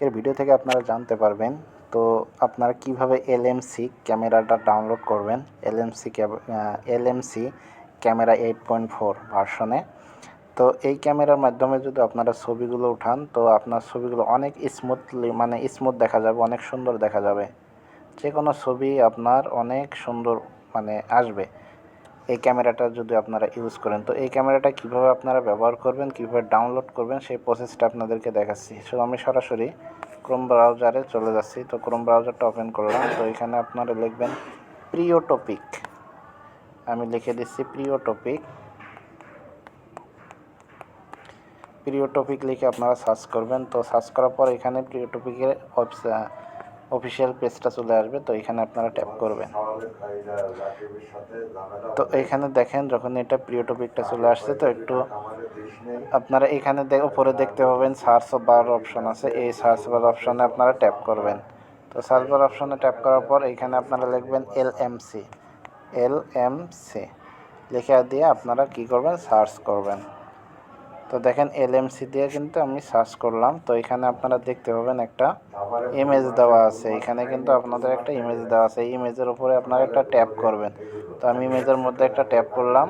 আজকের ভিডিও থেকে আপনারা জানতে পারবেন তো আপনারা কিভাবে এলএমসি ক্যামেরাটা ডাউনলোড করবেন। এলএমসি ক্যামেরা 8.4 ভার্সনে। তো এই ক্যামেরার মাধ্যমে যদি আপনারা ছবিগুলো উঠান তো আপনার ছবিগুলো অনেক স্মুথ দেখা যাবে, অনেক সুন্দর দেখা যাবে। যে কোনো ছবি আপনার অনেক সুন্দর আসবে এই ক্যামেরাটা যদি আপনারা ইউজ করেন। তো এই ক্যামেরাটা কিভাবে আপনারা ব্যবহার করবেন, কিভাবে ডাউনলোড করবেন সেই প্রসেসটা আপনাদেরকে দেখাচ্ছি। সো আমি সরাসরি ক্রোম ব্রাউজারে চলে যাচ্ছি। তো ক্রোম ব্রাউজারটা ওপেন করলাম। তো এখানে আপনারা লিখবেন প্রিওটপিক। আমি লিখে দিচ্ছি প্রিওটপিক লিখে আপনারা সার্চ করবেন। তো সার্চ করার পর এখানে প্রিওটপিকের অফিসিয়াল পেজটা চলে আসবে। তো এখানে আপনারা ট্যাপ করবেন। তো এখানে দেখেন যখন এটা প্রিওটপিকটা চলে আসছে, তো একটু আপনারা এখানে উপরে দেখতে পাবেন সার্চ বার অপশন আছে। এই সার্চ বার অপশনে আপনারা ট্যাপ করবেন। তো সার্চ বার অপশনে ট্যাপ করার পর এখানে আপনারা লিখবেন এলএমসি লিখে দিয়ে আপনারা কি করবেন, সার্চ করবেন। তো দেখেন এলএমসি দিয়ে কিন্তু আমি সার্চ করলাম। তো এখানে আপনারা দেখতে পাবেন একটা ইমেজ দেওয়া আছে। এখানে কিন্তু আপনাদের একটা ইমেজ দেওয়া আছে। এই ইমেজের উপরে আপনারা একটা ট্যাপ করবেন। তো আমি ইমেজের মধ্যে একটা ট্যাপ করলাম।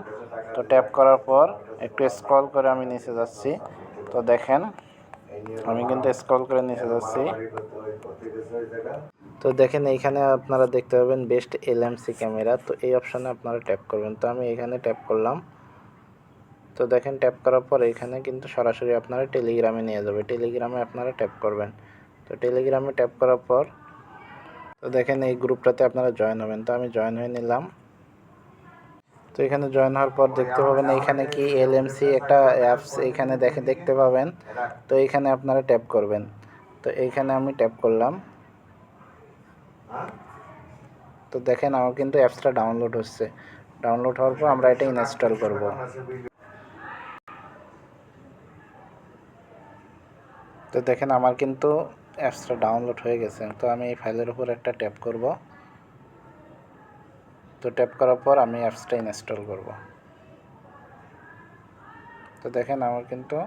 তো ট্যাপ করার পর একটু স্ক্রল করে আমি নিচে যাচ্ছি। তো দেখেন আমি কিন্তু স্ক্রল করে নিচে যাচ্ছি। তো দেখেন এইখানে আপনারা দেখতে পাবেন বেস্ট এলএমসি ক্যামেরা। তো এই অপশানে আপনারা ট্যাপ করবেন। তো আমি এখানে ট্যাপ করলাম। তো দেখেন ট্যাপ করার পর এখানে কিন্তু সরাসরি আপনারা টেলিগ্রামে নিয়ে যাবে। টেলিগ্রামে আপনারা ট্যাপ করবেন। তো টেলিগ্রামে ট্যাপ করার পর তো দেখেন এই গ্রুপটাতে আপনারা জয়েন হবেন। তো আমি জয়েন হয়ে নিলাম। তো এখানে জয়েন হওয়ার পর দেখতে পাবেন এখানে কি এলএমসি একটা অ্যাপস এখানে দেখতে পাবেন। তো এখানে আপনারা ট্যাপ করবেন। তো এইখানে আমি ট্যাপ করলাম। তো দেখেন আমার কিন্তু অ্যাপসটা ডাউনলোড হচ্ছে। ডাউনলোড হওয়ার পর আমরা এটা ইনস্টল করব। তো দেখেন আমার কিন্তু অ্যাপসটা ডাউনলোড হয়ে গেছে। তো আমি এই ফাইলের উপর একটা ট্যাপ করব। তো ট্যাপ করার পর আমি অ্যাপসটা ইনস্টল করব। তো দেখেন আমার কিন্তু